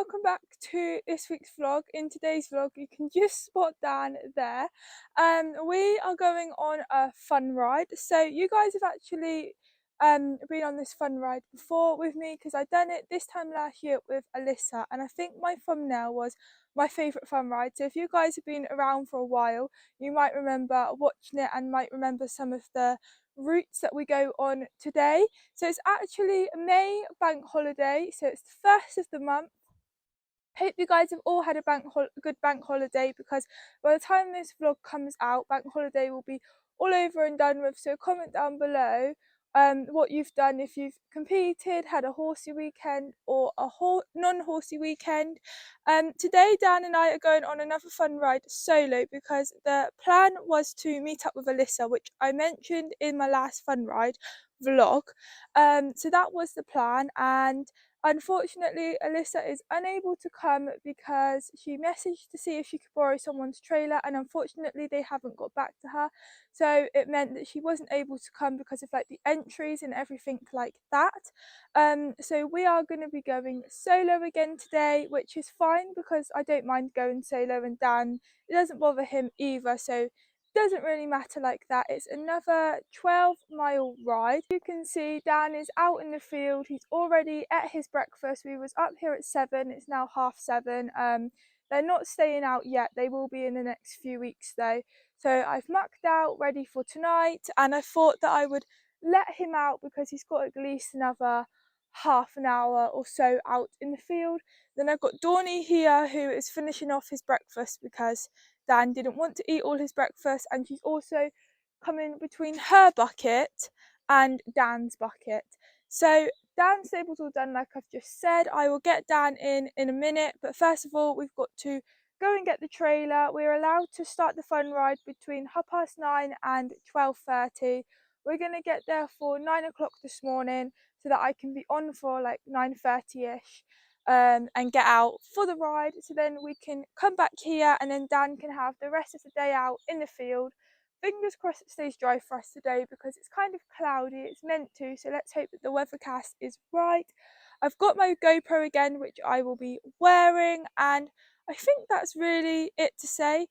welcome back to this week's vlog. In today's vlog you can just spot Dan there. We are going on a fun ride. So you guys have actually been on this fun ride before with me, because I done it this time last year with Alyssa, and I think my thumbnail was my favourite fun ride. So if you guys have been around for a while, you might remember watching it and might remember some of the routes that we go on today. So it's actually May bank holiday, so it's the first of the month. Hope you guys have all had a good bank holiday, because by the time this vlog comes out, bank holiday will be all over and done with. So comment down below what you've done, if you've competed, had a horsey weekend or a non-horsey weekend. Today Dan and I are going on another fun ride solo, because the plan was to meet up with Alyssa, which I mentioned in my last fun ride vlog. So that was the plan, and unfortunately Alyssa is unable to come because she messaged to see if she could borrow someone's trailer, and unfortunately they haven't got back to her. So it meant that she wasn't able to come because of like the entries and everything like that. So we are going to be going solo again today, which is fine because I don't mind going solo, and Dan, it doesn't bother him either, so doesn't really matter like that. It's another 12-mile ride. You can see Dan is out in the field. He's already at his breakfast. We was up here at 7, it's now 7:30. They're not staying out yet, they will be in the next few weeks though. So I've mucked out ready for tonight, and I thought that I would let him out because he's got at least another half an hour or so out in the field. Then I've got Dawny here, who is finishing off his breakfast because Dan didn't want to eat all his breakfast, and she's also coming between her bucket and Dan's bucket. So Dan's stable's all done, like I've just said. I will get Dan in a minute, but first of all we've got to go and get the trailer. We're allowed to start the fun ride between 9:30 and 12:30. We're going to get there for 9 o'clock this morning so that I can be on for like 9:30ish. And get out for the ride, so then we can come back here and then Dan can have the rest of the day out in the field. Fingers crossed it stays dry for us today because it's kind of cloudy, it's meant to, so let's hope that the weathercast is right. I've got my GoPro again, which I will be wearing, and I think that's really it to say.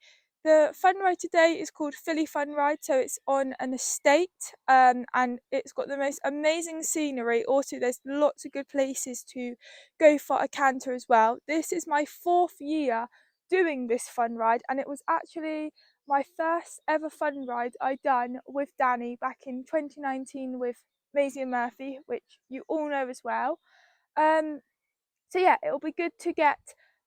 The fun ride today is called Fillegh Fun Ride, so it's on an estate, and it's got the most amazing scenery. Also, there's lots of good places to go for a canter as well. This is my 4th year doing this fun ride, and it was actually my first ever fun ride I done with Danny back in 2019 with Maisie and Murphy, which you all know as well. So yeah, it'll be good to get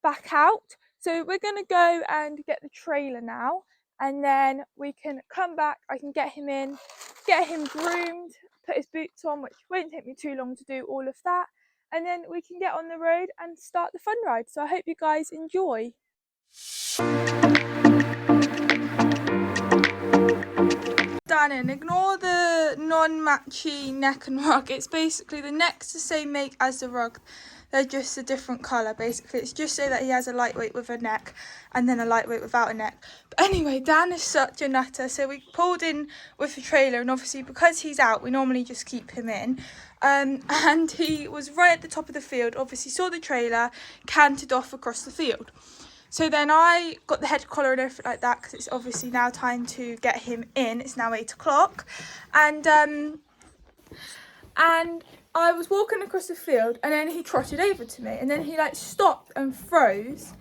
back out. So we're going to go and get the trailer now, and then we can come back. I can get him in, get him groomed, put his boots on, which won't take me too long to do all of that, and then we can get on the road and start the fun ride. So I hope you guys enjoy. Danny, ignore the non-matchy neck and rug. It's basically the neck's the same make as the rug. They're just a different colour, basically. It's just so that he has a lightweight with a neck and then a lightweight without a neck. But anyway, Dan is such a nutter. So we pulled in with the trailer, and obviously because he's out, we normally just keep him in. And he was right at the top of the field, obviously saw the trailer, cantered off across the field. So then I got the head collar and everything like that, because it's obviously now time to get him in. It's now 8 o'clock. And I was walking across the field, and then he trotted over to me, and then he like stopped and froze,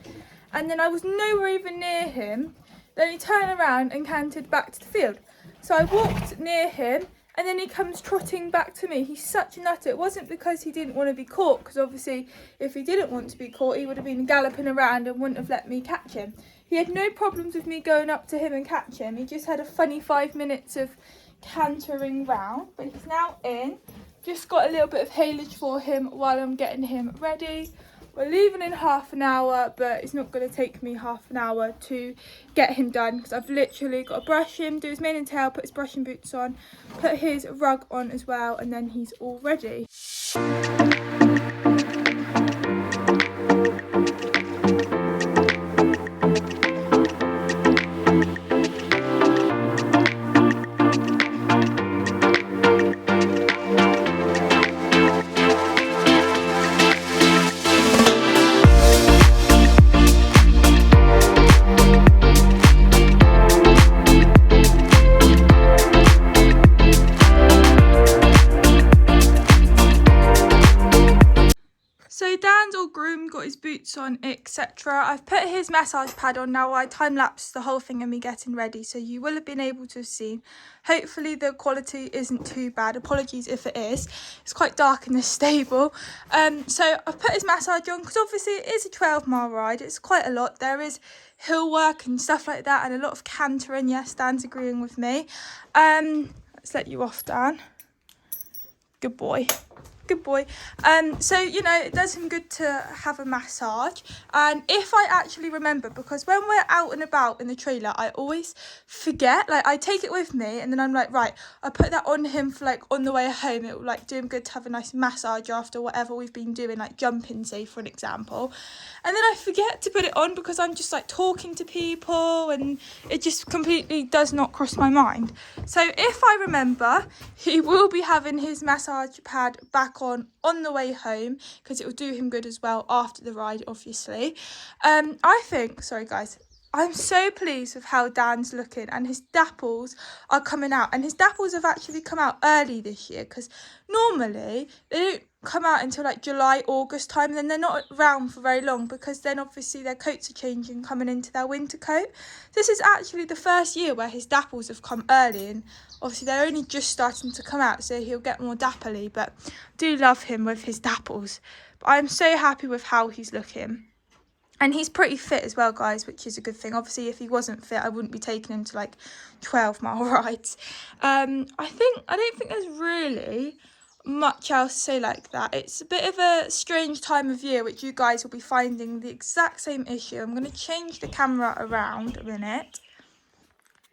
and then I was nowhere even near him. Then he turned around and cantered back to the field. So I walked near him, and then he comes trotting back to me. He's such a nutter. It wasn't because he didn't want to be caught, because obviously if he didn't want to be caught, he would have been galloping around and wouldn't have let me catch him. He had no problems with me going up to him and catch him. He just had a funny 5 minutes of cantering round, but he's now in. Just got a little bit of haylage for him while I'm getting him ready. We're leaving in half an hour, but it's not going to take me half an hour to get him done, because I've literally got to brush him, do his mane and tail, put his brushing boots on, put his rug on as well, and then he's all ready. on, etc. I've put his massage pad on now. I time-lapsed the whole thing and me getting ready, so you will have been able to have seen. Hopefully the quality isn't too bad. Apologies if it is. It's quite dark in this stable. So I've put his massage on because obviously it is a 12-mile ride. It's quite a lot. There is hill work and stuff like that, and a lot of cantering. Yes, Dan's agreeing with me. Let's let you off, Dan. Good boy. Good boy. So, you know, it does him good to have a massage. And if I actually remember, because when we're out and about in the trailer, I always forget. Like, I take it with me and then I'm like, right, I put that on him for like on the way home. It will like do him good to have a nice massage after whatever we've been doing, like jumping, say, for an example. And then I forget to put it on because I'm just like talking to people and it just completely does not cross my mind. So if I remember, he will be having his massage pad back on the way home because it will do him good as well after the ride, obviously. I think, sorry guys, I'm so pleased with how Dan's looking, and his dapples are coming out, and his dapples have actually come out early this year because normally they don't come out until like July, August time, and then they're not around for very long because then obviously their coats are changing, coming into their winter coat. This is actually the first year where his dapples have come early, and obviously they're only just starting to come out, so he'll get more dapperly, but I do love him with his dapples. But I'm so happy with how he's looking. And he's pretty fit as well, guys, which is a good thing. Obviously, if he wasn't fit, I wouldn't be taking him to like 12-mile rides. I don't think there's really much else to say like that. It's a bit of a strange time of year, which you guys will be finding the exact same issue. I'm going to change the camera around a minute.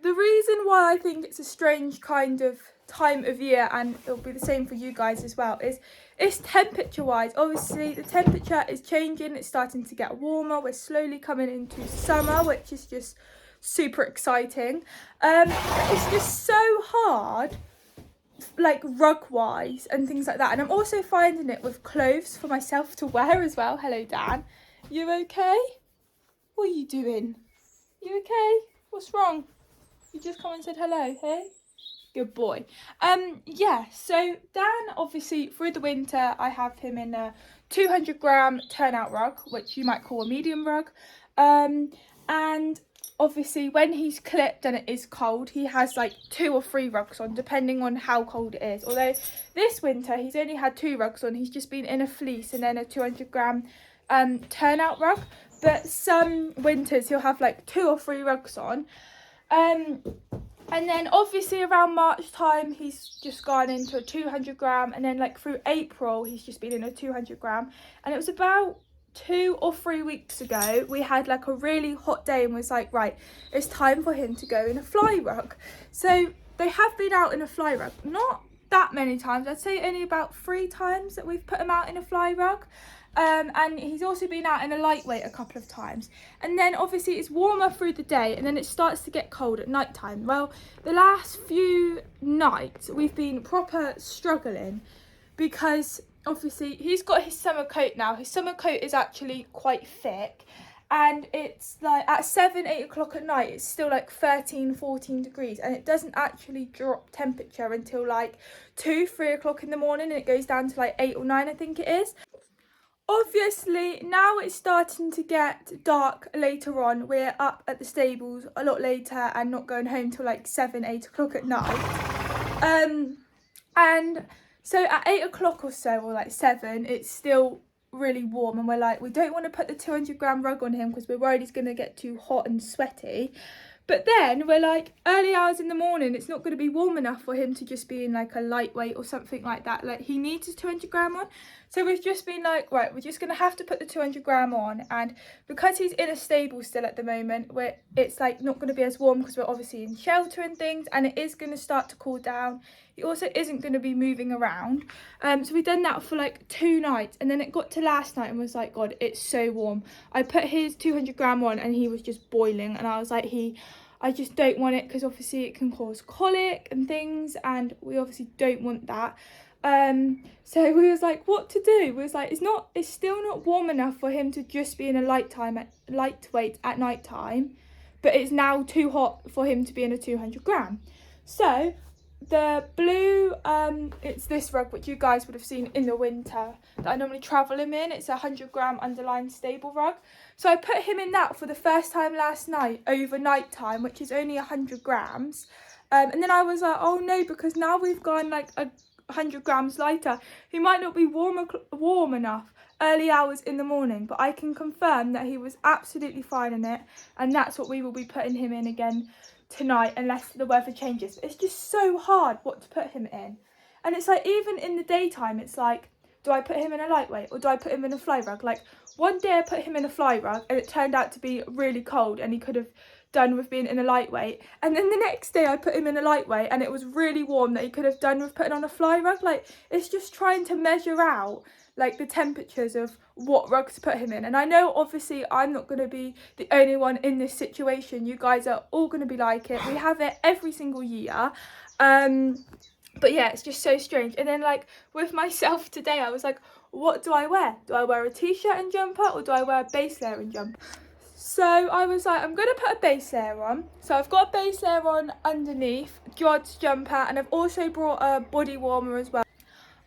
The reason why I think it's a strange kind of time of year, and it'll be the same for you guys as well, is it's temperature wise. Obviously the temperature is changing, it's starting to get warmer, we're slowly coming into summer, which is just super exciting. It's just so hard, like rug wise and things like that, and I'm also finding it with clothes for myself to wear as well. Hello Dan, you okay? What are you doing? You okay? What's wrong? You just come and said hello, hey? Good boy. Yeah, so Dan, obviously, through the winter, I have him in a 200-gram turnout rug, which you might call a medium rug. And obviously, when he's clipped and it is cold, he has like 2 or 3 rugs on, depending on how cold it is. Although this winter, he's only had 2 rugs on. He's just been in a fleece and then a 200-gram turnout rug. But some winters, he'll have like 2 or 3 rugs on. And then obviously around March time, he's just gone into a 200-gram, and then like through April, he's just been in a 200-gram. And it was about 2 or 3 weeks ago, we had like a really hot day and was like, right, it's time for him to go in a fly rug. So they have been out in a fly rug, not that many times. I'd say only about 3 times that we've put him out in a fly rug. And he's also been out in a lightweight a couple of times. And then obviously it's warmer through the day and then it starts to get cold at night time. Well, the last few nights we've been proper struggling because obviously he's got his summer coat now. His summer coat is actually quite thick, and it's like at 7-8 o'clock at night it's still like 13-14 degrees, and it doesn't actually drop temperature until like 2-3 o'clock in the morning, and it goes down to like 8 or 9, I think it is. Obviously, now it's starting to get dark later on. We're up at the stables a lot later and not going home till like 7-8 o'clock at night. And so at 8 o'clock or so, or like 7, it's still really warm, and we're like, we don't want to put the 200-gram rug on him because we're worried he's going to get too hot and sweaty. But then we're like, early hours in the morning, it's not going to be warm enough for him to just be in like a lightweight or something like that. Like, he needs his 200-gram on. So we've just been like, right, we're just going to have to put the 200-gram on. And because he's in a stable still at the moment, it's like not going to be as warm because we're obviously in shelter and things, and it is going to start to cool down. He also isn't going to be moving around. So we've done that for like 2 nights, and then it got to last night and was like, God, it's so warm. I put his 200-gram on and he was just boiling, and I was like, I just don't want it because obviously it can cause colic and things, and we obviously don't want that. So we was like, what to do? We was like, it's still not warm enough for him to just be in a lightweight at night time, but it's now too hot for him to be in a 200-gram. So the blue, it's this rug which you guys would have seen in the winter that I normally travel him in. It's a 100-gram underlined stable rug. So I put him in that for the first time last night, overnight time, which is only 100 grams. And then I was like, oh no, because now we've gone like 100 grams lighter. He might not be warm enough early hours in the morning, but I can confirm that he was absolutely fine in it, and that's what we will be putting him in again tonight unless the weather changes. But it's just so hard what to put him in, and it's like even in the daytime it's like, do I put him in a lightweight or do I put him in a fly rug? Like one day I put him in a fly rug and it turned out to be really cold and he could have done with being in a lightweight, and then the next day I put him in a lightweight and it was really warm that he could have done with putting on a fly rug. Like it's just trying to measure out like the temperatures of what rug to put him in. And I know obviously I'm not going to be the only one in this situation. You guys are all going to be like it. We have it every single year. But yeah, it's just so strange. And then like with myself today, I was like, what do I wear? Do I wear a t-shirt and jumper or do I wear a base layer and jumper? So I was like, I'm going to put a base layer on. So I've got a base layer on underneath, Jod's jumper, and I've also brought a body warmer as well.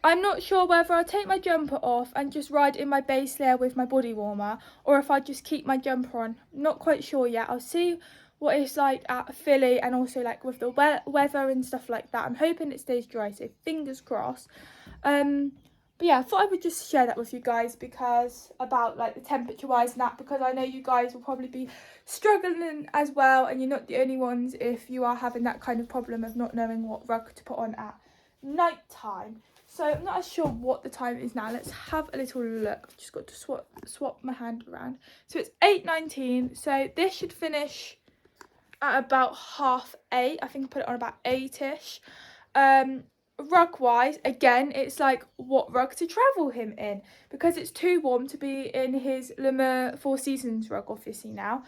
I'm not sure whether I'll take my jumper off and just ride in my base layer with my body warmer, or if I just keep my jumper on. Not quite sure yet. I'll see what it's like at Fillegh and also like with the weather and stuff like that. I'm hoping it stays dry, so fingers crossed. But yeah, I thought I would just share that with you guys because about like the temperature wise and that, because I know you guys will probably be struggling as well, and you're not the only ones if you are having that kind of problem of not knowing what rug to put on at night time. So I'm not as sure what the time is now. Let's have a little look. I've just got to swap my hand around. So it's 8:19. So this should finish at about 8:30. I think I put it on about 8ish. Rug wise, again, it's like what rug to travel him in, because it's too warm to be in his Le Mans Four Seasons rug obviously now.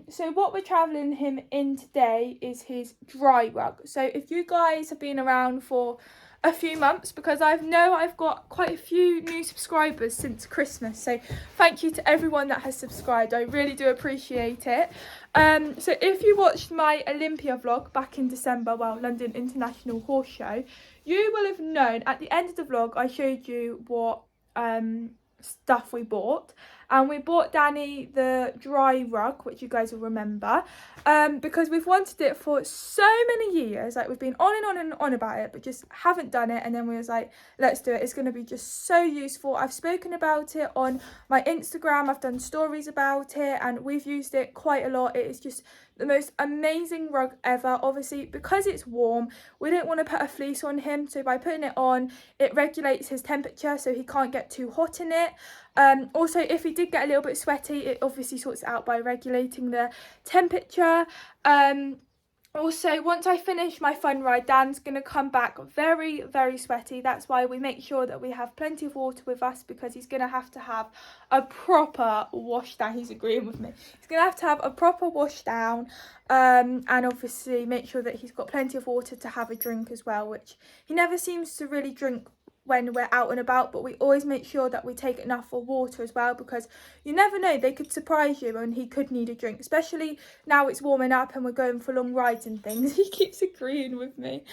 So what we're travelling him in today is his dry rug. So if you guys have been around for a few months, because I've got quite a few new subscribers since Christmas, so thank you to everyone that has subscribed. I really do appreciate it. So if you watched my Olympia vlog back in December, well, London International Horse Show, you will have known at the end of the vlog I showed you what stuff we bought, and we bought Danny the dry rug, which you guys will remember, because we've wanted it for so many years. Like we've been on and on and on about it, but just haven't done it. And then we was like, let's do it. It's going to be just so useful. I've spoken about it on my Instagram, I've done stories about it, and we've used it quite a lot. It is just the most amazing rug ever. Obviously because it's warm, we don't want to put a fleece on him, so by putting it on, it regulates his temperature so he can't get too hot in it. Also if he did get a little bit sweaty, it obviously sorts it out by regulating the temperature. Also, once I finish my fun ride, Dan's going to come back very, very sweaty. That's why we make sure that we have plenty of water with us, because he's going to have a proper wash down. He's agreeing with me. He's going to have a proper wash down, and obviously make sure that he's got plenty of water to have a drink as well, which he never seems to really drink when we're out and about, but we always make sure that we take enough for water as well, because you never know, they could surprise you and he could need a drink, especially now it's warming up and we're going for long rides and things. He keeps agreeing with me.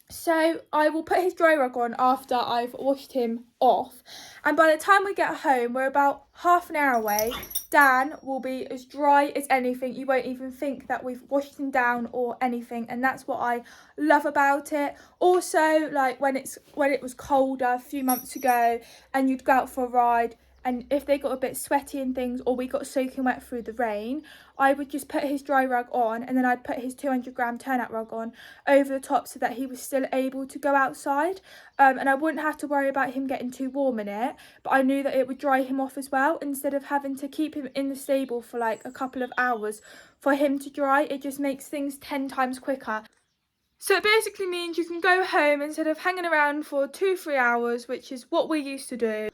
So I will put his dry rug on after I've washed him off, and by the time we get home, we're about half an hour away, Dan will be as dry as anything. You won't even think that we've washed him down or anything, and that's what I love about it. Also, like when it was colder a few months ago and you'd go out for a ride, and if they got a bit sweaty and things, or we got soaking wet through the rain, I would just put his dry rug on, and then I'd put his 200-gram turnout rug on over the top so that he was still able to go outside. And I wouldn't have to worry about him getting too warm in it, but I knew that it would dry him off as well, instead of having to keep him in the stable for like a couple of hours for him to dry. It just makes things 10 times quicker. So it basically means you can go home instead of hanging around for 2-3 hours, which is what we used to do.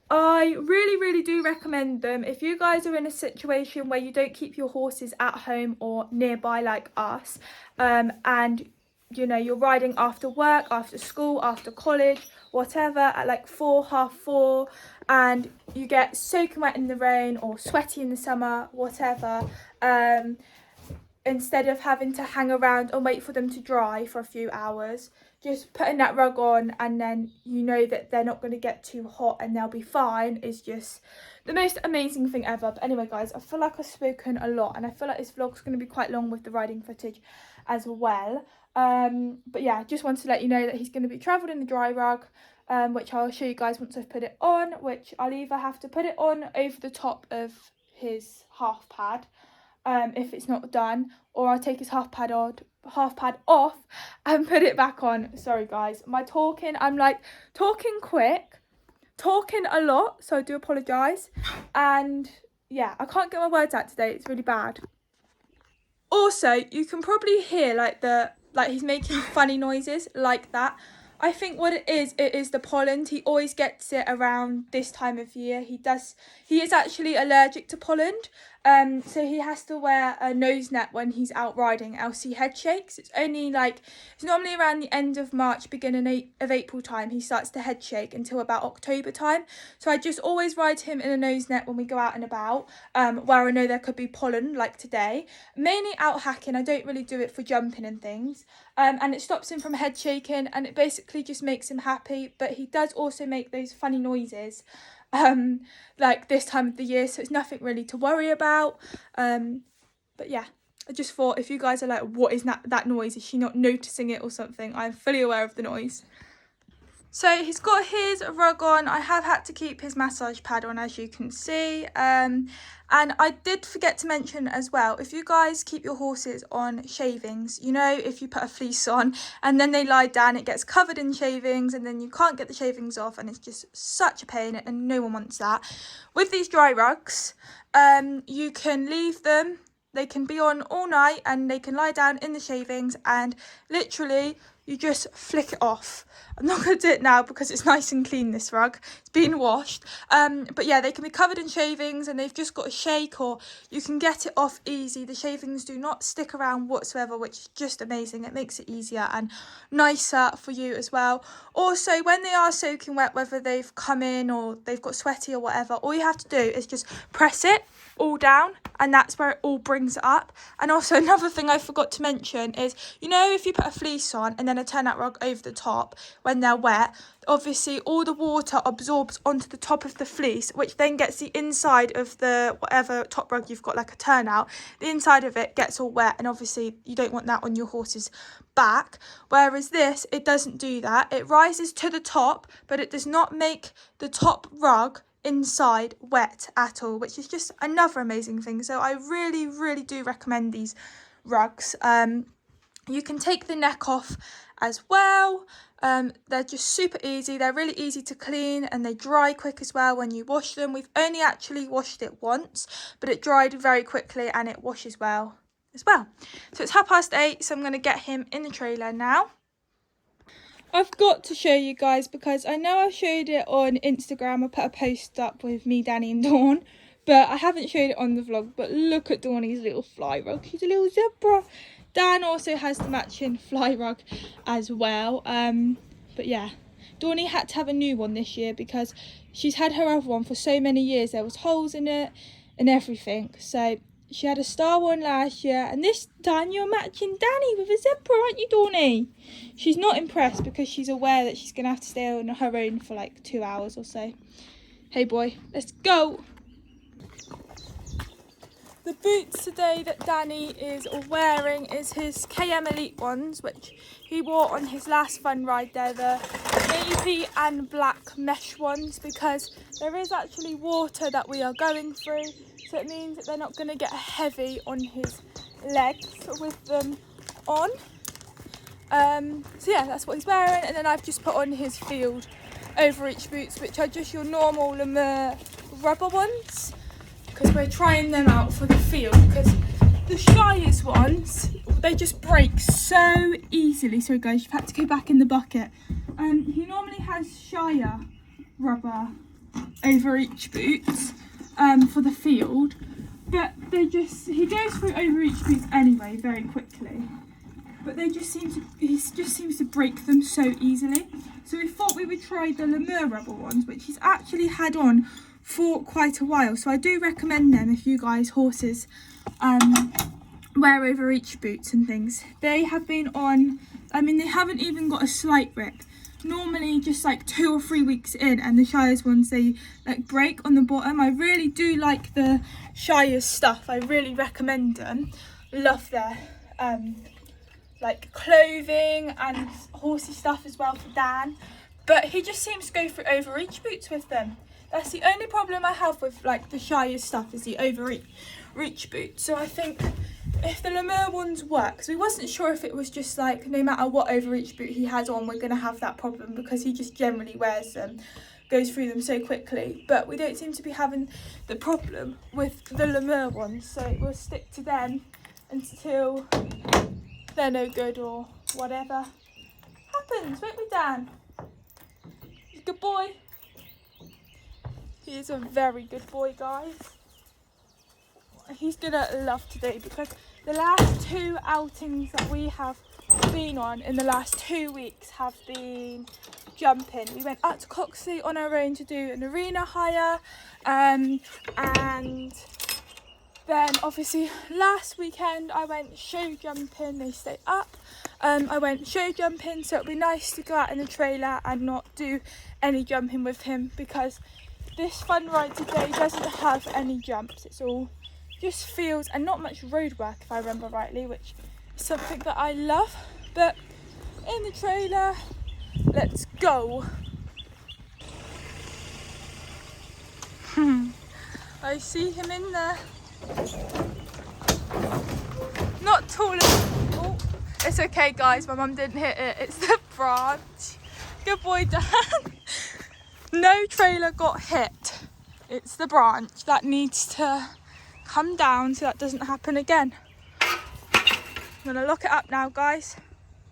I really do recommend them if you guys are in a situation where you don't keep your horses at home or nearby like us, and you know you're riding after work, after school, after college, whatever, at like 4, half 4, and you get soaking wet in the rain or sweaty in the summer, whatever. instead of having to hang around and wait for them to dry for a few hours, just putting that rug on and then you know that they're not going to get too hot and they'll be fine is just the most amazing thing ever. But anyway guys, I feel like I've spoken a lot and I feel like this vlog's going to be quite long with the riding footage as well. But yeah, just wanted to let you know that he's going to be travelled in the dry rug, which I'll show you guys once I've put it on, which I'll either have to put it on over the top of his half pad if it's not done, or I'll take his half pad off and put it back on. Sorry guys, I'm like talking quick, talking a lot, so I do apologise. And yeah, I can't get my words out today, it's really bad. Also, you can probably hear like he's making funny noises like that. I think what it is the pollen. He always gets it around this time of year. He is actually allergic to pollen. So he has to wear a nose net when he's out riding, else he head shakes. It's normally around the end of March, beginning of April time, he starts to head shake until about October time. So I just always ride him in a nose net when we go out and about, where I know there could be pollen, like today. Mainly out hacking, I don't really do it for jumping and things. And it stops him from head shaking and it basically just makes him happy. But he does also make those funny noises like this time of the year, so it's nothing really to worry about. But yeah, I just thought if you guys are like, what is that noise, is she not noticing it or something, I'm fully aware of the noise. So he's got his rug on. I have had to keep his massage pad on, as you can see. And I did forget to mention as well, if you guys keep your horses on shavings, you know, if you put a fleece on and then they lie down, it gets covered in shavings and then you can't get the shavings off and it's just such a pain and no one wants that. With these dry rugs, you can leave them. They can be on all night and they can lie down in the shavings and literally you just flick it off. I'm not going to do it now because it's nice and clean, this rug. It's been washed. But yeah, they can be covered in shavings and they've just got to shake, or you can get it off easy. The shavings do not stick around whatsoever, which is just amazing. It makes it easier and nicer for you as well. Also, when they are soaking wet, whether they've come in or they've got sweaty or whatever, all you have to do is just press it all down and that's where it all brings it up. And also another thing I forgot to mention is, you know, if you put a fleece on and then a turnout rug over the top when they're wet, obviously all the water absorbs onto the top of the fleece, which then gets the inside of the whatever top rug you've got, like a turnout, the inside of it gets all wet, and obviously you don't want that on your horse's back. Whereas this, it doesn't do that. It rises to the top, but it does not make the top rug inside wet at all, which is just another amazing thing. So I really do recommend these rugs. You can take the neck off as well. They're just super easy. They're really easy to clean and they dry quick as well when you wash them. We've only actually washed it once, but it dried very quickly and it washes well as well. So it's 8:30, so I'm going to get him in the trailer now. I've got to show you guys because I know I showed it on Instagram. I put a post up with me, Danny and Dawn, but I haven't showed it on the vlog. But look at Dawny's little fly rug. She's a little zebra. Dan also has the matching fly rug as well. But yeah, Dawny had to have a new one this year because she's had her other one for so many years. There was holes in it and everything. So she had a star one last year, and this time you're matching Danny with a zebra, aren't you, Dawny? She's not impressed because she's aware that she's going to have to stay on her own for like 2 hours or so. Hey boy, let's go. The boots today that Danny is wearing is his KM Elite ones, which he wore on his last fun ride. They're the navy and black mesh ones because there is actually water that we are going through. So it means that they're not going to get heavy on his legs with them on. So yeah, that's what he's wearing. And then I've just put on his field overreach boots, which are just your normal Lemur rubber ones, because we're trying them out for the field, because the Shire's ones, they just break so easily. Sorry guys, you've had to go back in the bucket. He normally has Shire rubber overreach boots for the field, but he goes through overreach boots anyway very quickly, but he just seems to break them so easily. So we thought we would try the Lemur rubber ones, which he's actually had on for quite a while. So I do recommend them if you guys' horses wear over each boots and things. They have been on, I mean, they haven't even got a slight rip. Normally just like 2 or 3 weeks in, and the Shire's ones, they like break on the bottom. I really do like the Shire's stuff. I really recommend them. Love their like clothing and horsey stuff as well for Dan, but he just seems to go for overreach boots with them. That's the only problem I have with like the Shire's stuff, is the overreach boots. So I think if the Lemur ones work, because we wasn't sure if it was just like no matter what overreach boot he has on, we're going to have that problem, because he just generally wears them, goes through them so quickly. But we don't seem to be having the problem with the Lemur ones, so we'll stick to them until they're no good or whatever happens, won't we, Dan? He's a good boy. He is a very good boy, guys. He's gonna love today, because the last 2 outings that we have been on in the last 2 weeks have been jumping. We went up to Coxley on our own to do an arena hire, and then obviously last weekend I went show jumping. They stay up. I went show jumping, so it'd be nice to go out in the trailer and not do any jumping with him, because this fun ride today doesn't have any jumps. It's all just fields and not much road work, if I remember rightly, which is something that I love. But in the trailer, let's go. I see him in there. Not tall enough. Oh, it's okay, guys, my mum didn't hit it. It's the branch. Good boy, Dan. No trailer got hit. It's the branch that needs to come down so that doesn't happen again. I'm gonna lock it up now, guys.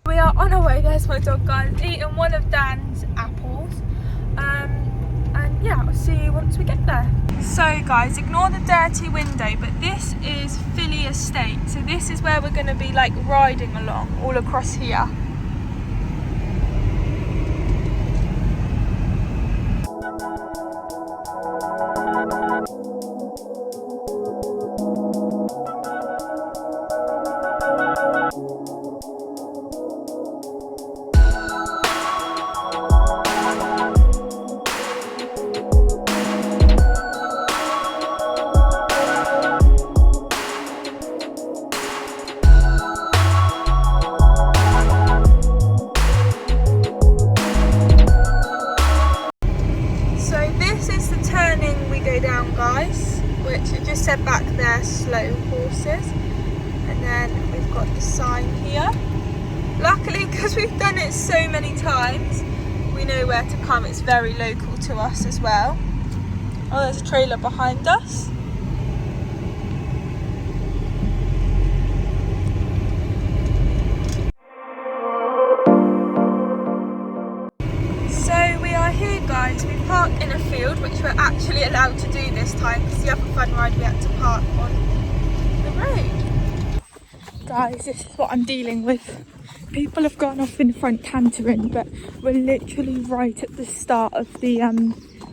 We are on our way. There's my dog, guys, eating one of Dan's apples. And yeah, I'll see you once we get there. So guys, ignore the dirty window, but this is Fillegh Estate. So this is where we're gonna be like riding along all across here. Guys, which it just said back there, slow horses, and then we've got the sign here. Luckily, because we've done it so many times, we know where to come. It's very local to us as well. Oh, there's a trailer behind us. Guys, we parked in a field, which we're actually allowed to do this time, because the other fun ride we had to park on the road. Guys, this is what I'm dealing with. People have gone off in front cantering, but we're literally right at the start of the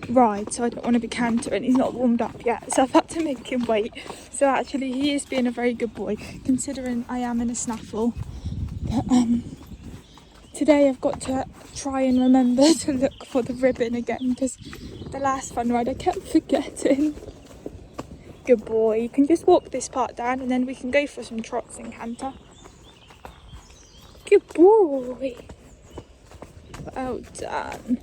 ride, so I don't want to be cantering. He's not warmed up yet, so I've had to make him wait. So actually he is being a very good boy, considering I am in a snaffle. But today I've got to try and remember to look for the ribbon again, because the last fun ride I kept forgetting. Good boy. You can just walk this part down and then we can go for some trots and canter. Good boy. Well done.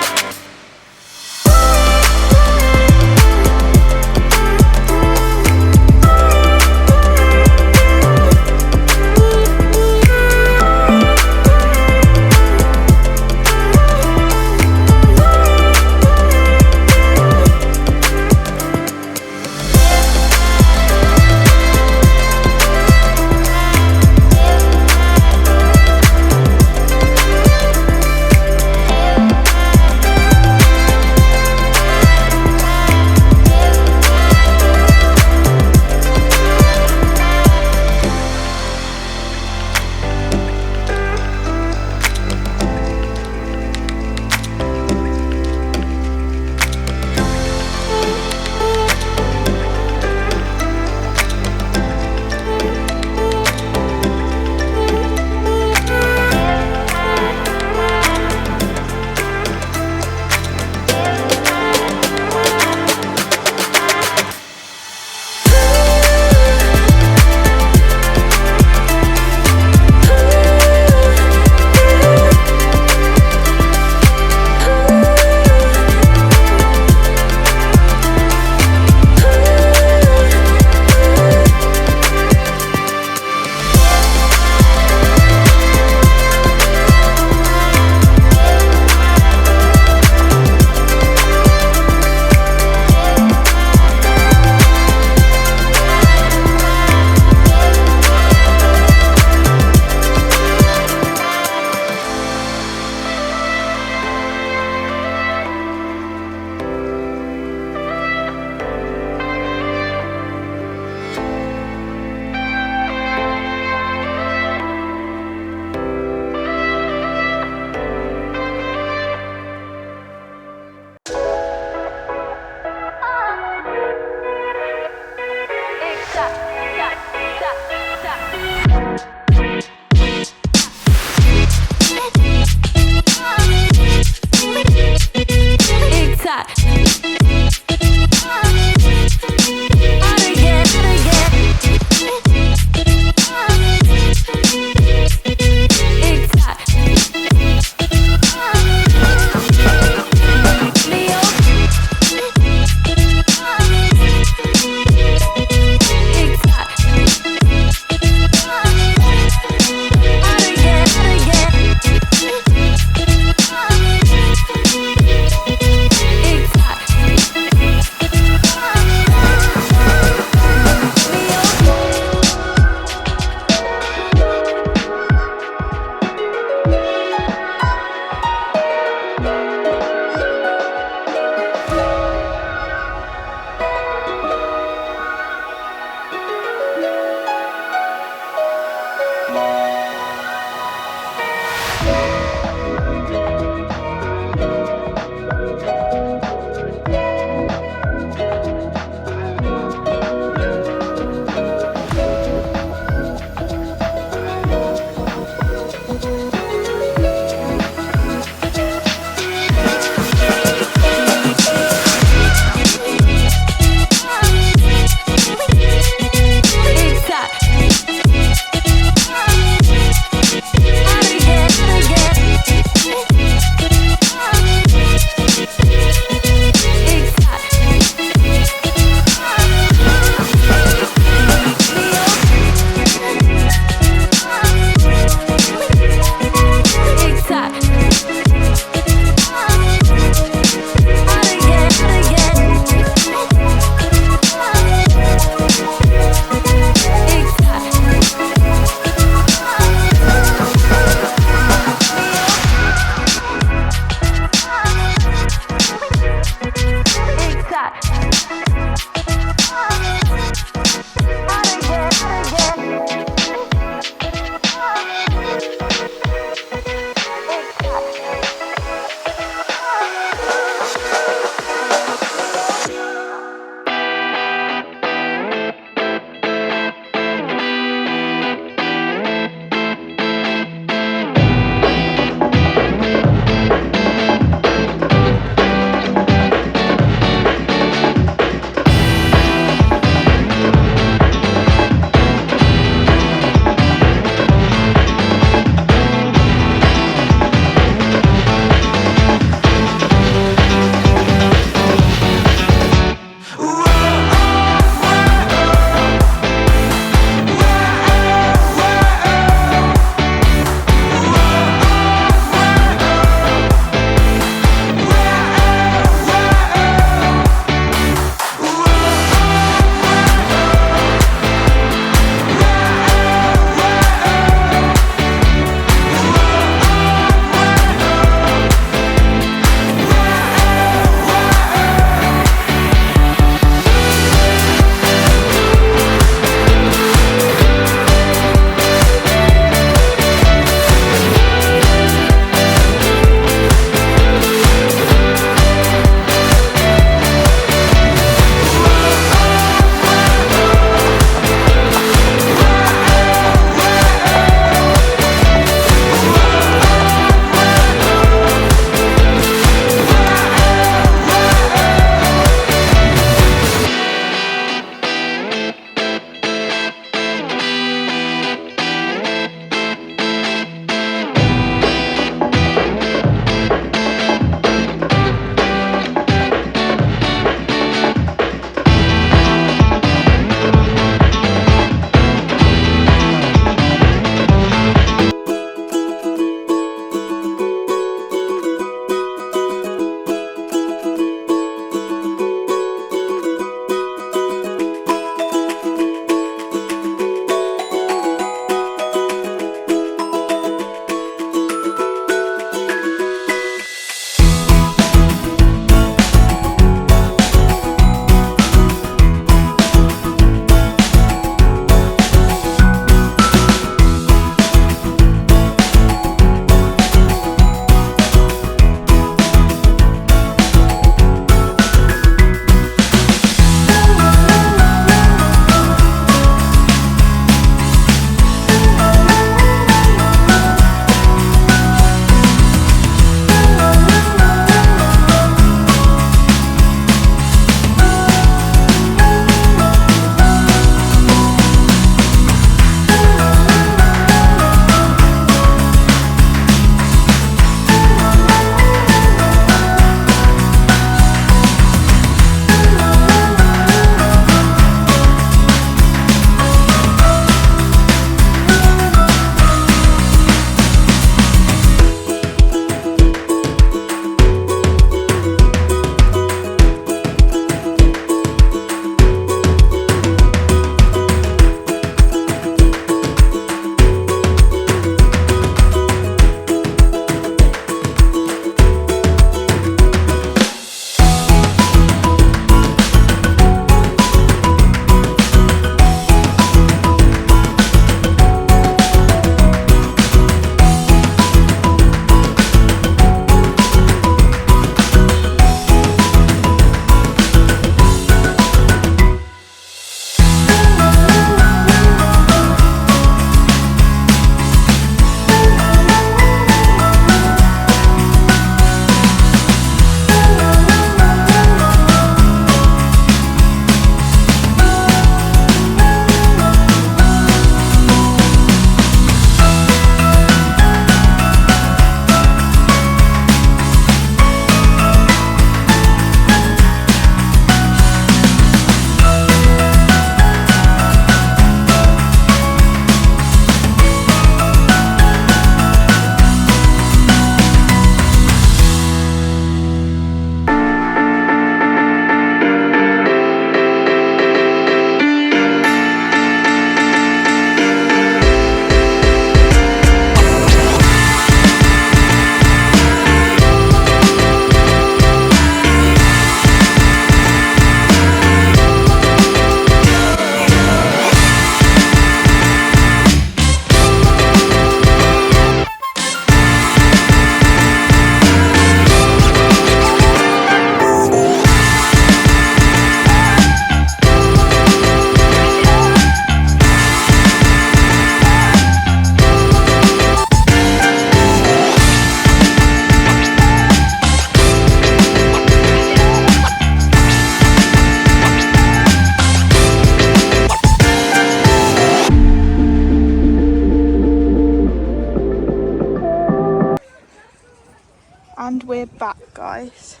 back, guys.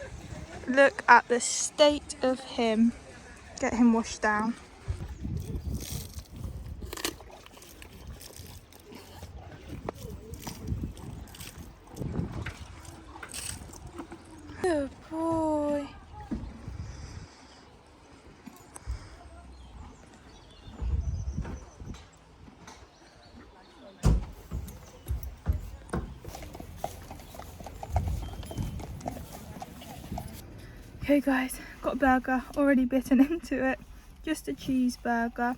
Look at the state of him. Get him washed down. Good boy. Okay guys, got a burger, already bitten into it. Just a cheeseburger.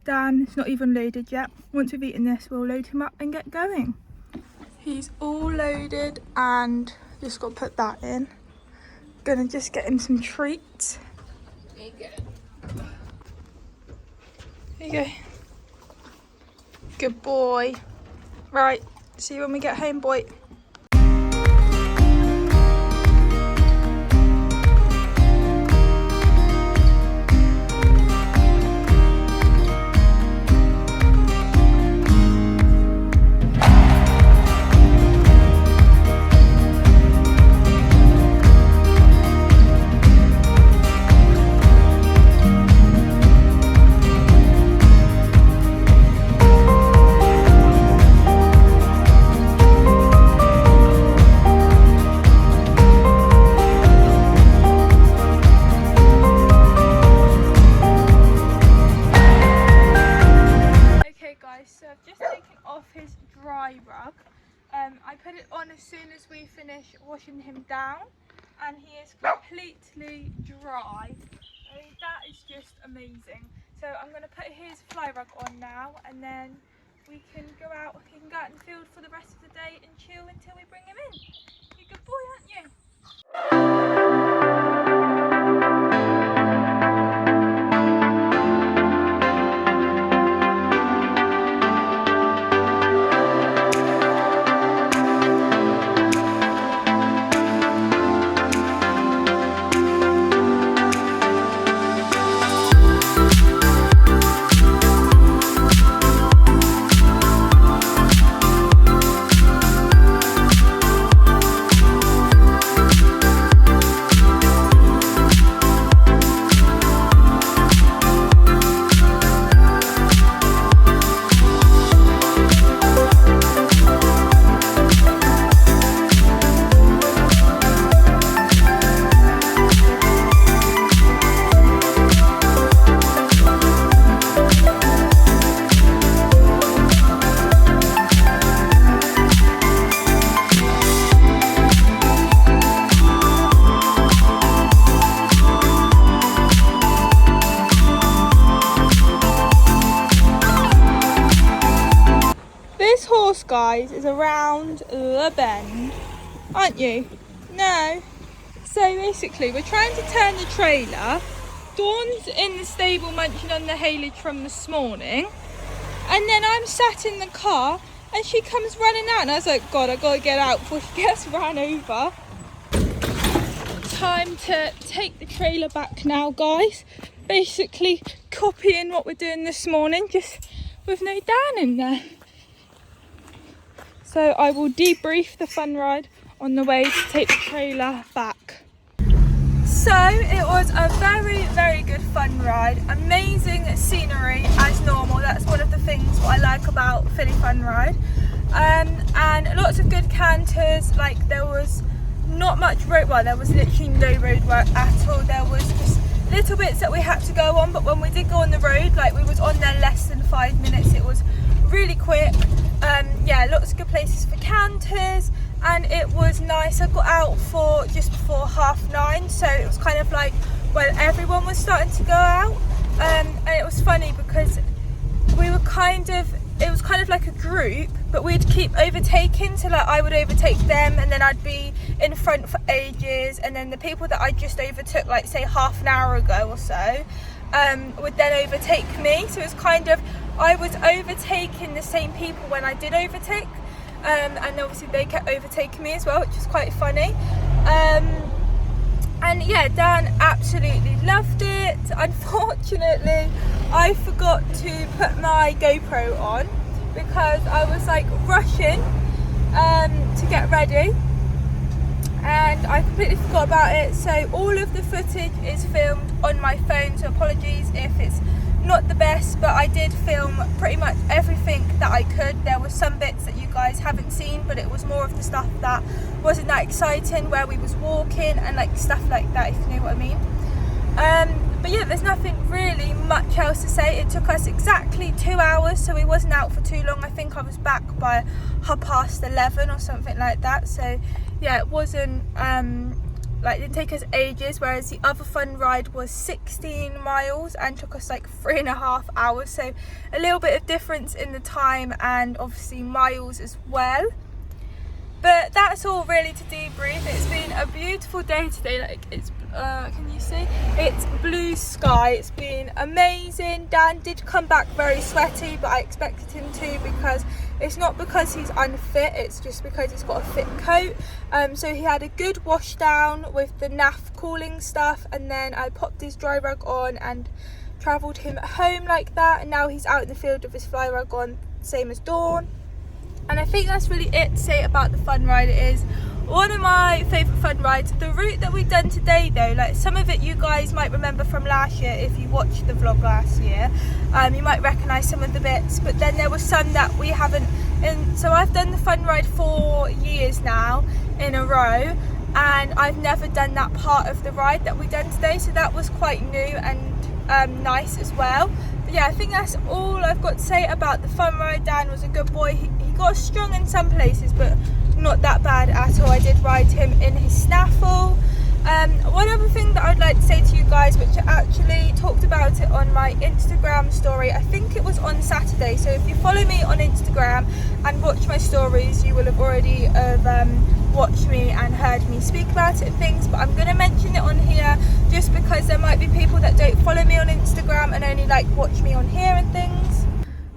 Dan, it's not even loaded yet. Once we've eaten this, we'll load him up and get going. He's all loaded and just got to put that in. Gonna just get him some treats. There you go. There you go. Good boy. Right, see you when we get home, boy. I put it on as soon as we finish washing him down, and he is completely dry. I mean, that is just amazing. So I'm going to put his fly rug on now, and then we can go out. He can go out in the field for the rest of the day and chill until we bring him in. You're a good boy, aren't you? Guys, is around the bend, aren't you? No. So basically we're trying to turn the trailer. Dawn's in the stable munching on the haylage from this morning, and then I'm sat in the car and she comes running out, and I was like, God, I gotta get out before she gets ran over. Time to take the trailer back now, guys. Basically copying what we're doing this morning, just with no Dan in there. So I will debrief the fun ride on the way to take the trailer back. So it was a very, very good fun ride. Amazing scenery as normal. That's one of the things what I like about Fillegh Fun Ride. And lots of good canters. Like, there was not much road, well, there was literally no road work at all. There was just little bits that we had to go on, but when we did go on the road, like, we was on there less than 5 minutes. It was really quick. Yeah, lots of good places for canters, and it was nice. I got out for just before 9:30, so it was kind of like, well, everyone was starting to go out, and it was funny because we were it was kind of like a group, but we'd keep overtaking. So like, I would overtake them, and then I'd be in front for ages, and then the people that I just overtook, like say half an hour ago or so, would then overtake me. So it was kind of, I was overtaking the same people when I did overtake, and obviously they kept overtaking me as well, which was quite funny. And yeah, Dan absolutely loved it. Unfortunately, I forgot to put my GoPro on because I was like rushing to get ready, and I completely forgot about it. So all of the footage is filmed on my phone, so apologies if it's not the best, but I did film pretty much everything that I could. There were some bits that you guys haven't seen, but it was more of the stuff that wasn't that exciting, where we was walking and like stuff like that, if you know what I mean. But yeah, there's nothing really much else to say. It took us exactly 2 hours, so we wasn't out for too long. I think I was back by 11:30 or something like that. So yeah, it wasn't like, it didn't take us ages, whereas the other fun ride was 16 miles and took us like 3.5 hours. So a little bit of difference in the time and obviously miles as well. But that's all really to debrief. It's been a beautiful day today. Like, it's can you see? It's blue sky. It's been amazing. Dan did come back very sweaty, but I expected him to, because it's not because he's unfit, it's just because he's got a fit coat. So he had a good wash down with the NAF cooling stuff, and then I popped his dry rug on and travelled him home like that, and now he's out in the field with his fly rug on, same as Dawn. And I think that's really it to say about the fun ride. It is one of my favourite fun rides. The route that we've done today though, like some of it you guys might remember from last year if you watched the vlog last year. You might recognise some of the bits, but then there was some that we haven't. And so I've done the fun ride 4 years now in a row, and I've never done that part of the ride that we done today, so that was quite new and nice as well. But yeah, I think that's all I've got to say about the fun ride. Dan was a good boy. He got strong in some places, but not that bad at all. I did ride him in his snaffle. One other thing that I'd like to say to you guys, which I actually talked about it on my Instagram story, I think it was on Saturday, so if you follow me on Instagram and watch my stories, you will have already watched me and heard me speak about it and things, but I'm going to mention it on here just because there might be people that don't follow me on Instagram and only like watch me on here and things.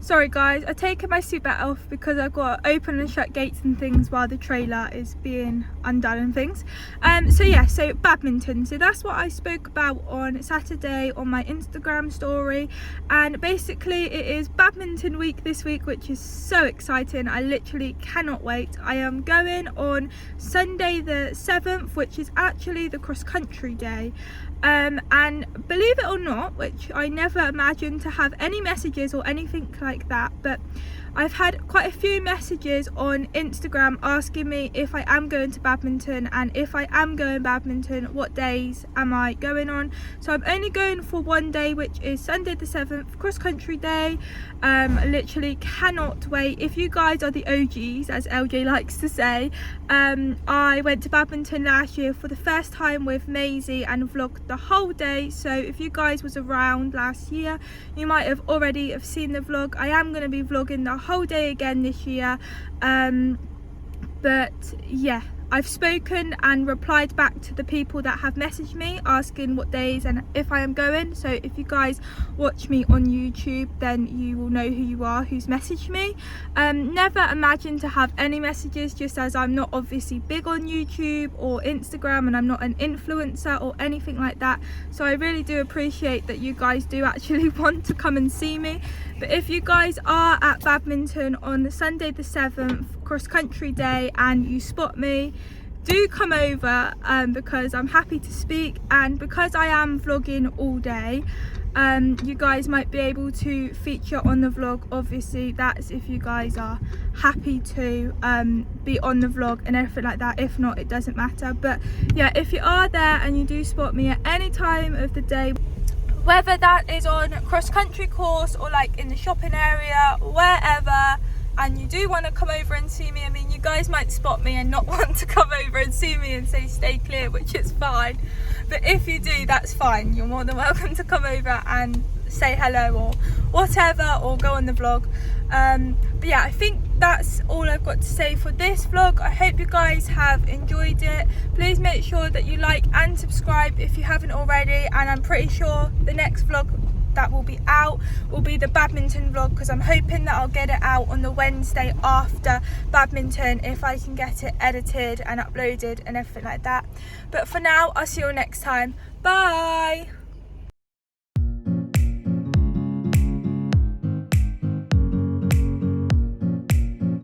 Sorry guys, I've taken my seatbelt off because I've got to open and shut gates and things while the trailer is being undone and things. So badminton. So that's what I spoke about on Saturday on my Instagram story. And basically it is badminton week this week, which is so exciting. I literally cannot wait. I am going on Sunday the 7th, which is actually the cross country day. And believe it or not, which I never imagined to have any messages or anything like that, but I've had quite a few messages on Instagram asking me if I am going to badminton, and if I am going badminton, what days am I going on. So I'm only going for one day, which is Sunday the 7th, cross country day. Literally cannot wait. If you guys are the OGs, as LJ likes to say, I went to badminton last year for the first time with Maisie and vlogged the whole day. So if you guys was around last year, you might have already have seen the vlog. I am going to be vlogging the whole day again this year, but yeah, I've spoken and replied back to the people that have messaged me asking what days and if I am going. So if you guys watch me on YouTube, then you will know who you are who's messaged me. Never imagined to have any messages, just as I'm not obviously big on YouTube or Instagram, and I'm not an influencer or anything like that. So I really do appreciate that you guys do actually want to come and see me. But if you guys are at badminton on the Sunday the 7th, cross country day, and you spot me, do come over, because I'm happy to speak, and because I am vlogging all day, you guys might be able to feature on the vlog. Obviously that's if you guys are happy to be on the vlog and everything like that. If not, it doesn't matter. But yeah, if you are there and you do spot me at any time of the day, whether that is on cross country course or like in the shopping area, wherever, and you do want to come over and see me, I mean, you guys might spot me and not want to come over and see me and say stay clear, which is fine. But if you do, that's fine. You're more than welcome to come over and say hello or whatever, or go on the vlog. But yeah, I think that's all I've got to say for this vlog. I hope you guys have enjoyed it. Please make sure that you like and subscribe if you haven't already, and I'm pretty sure the next vlog that will be out will be the badminton vlog, because I'm hoping that I'll get it out on the Wednesday after badminton if I can get it edited and uploaded and everything like that. But for now, I'll see you all next time. Bye.